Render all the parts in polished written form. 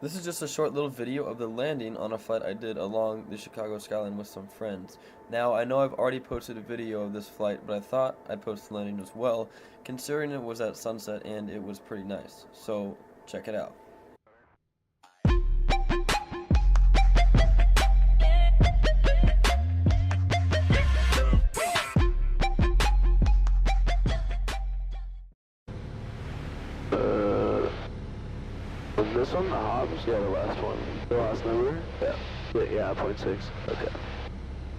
This is just a short little video of the landing on a flight I did along the Chicago skyline with some friends. Now, I know I've already posted a video of this flight, but I thought I'd post the landing as well, considering it was at sunset and it was pretty nice. So, check it out. Was this one the Hobbs? Yeah, the last one. The last number? Yeah. Yeah, 0.6. Okay.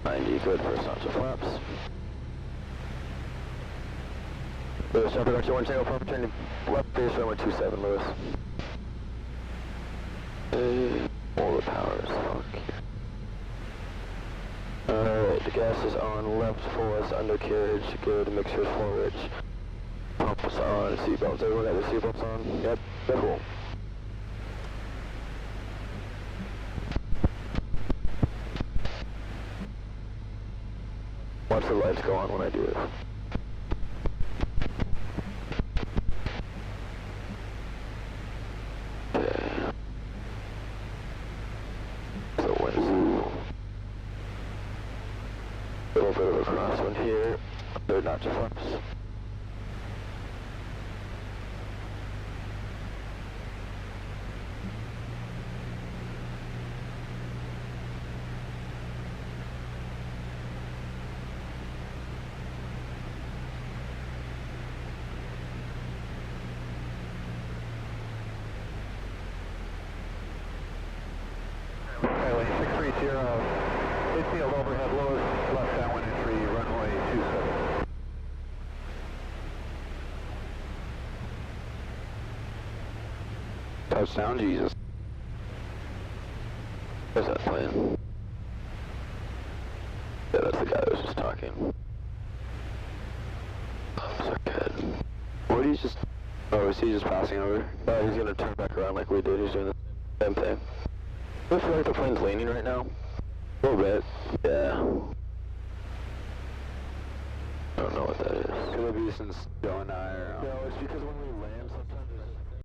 90, good for launch flaps. Lewis, jump direction 1 channel, proper turning left base, runway 27, Lewis. All the powers, fuck. Alright, the gas is on, left for us, undercarriage, good, mixture forward. Pump is on, seatbelts, everyone got their seatbelts on? Yep, cool. Watch the lights go on when I do it. Okay. So wind's a little bit of a crosswind here. Third notch of flaps. Lane 630, midfield overhead Lewis, left downwind entry, runway 27. Touchdown, Jesus. Where's that plane? Yeah, that's the guy who was just talking. So good. What he's just... Oh, is he just passing over? Oh, he's gonna turn back around like we did. He's doing the same thing. Do I feel like the plane's leaning right now? A little bit. Yeah. I don't know what that is. Could it be since Joe and I are... No, it's because when we land...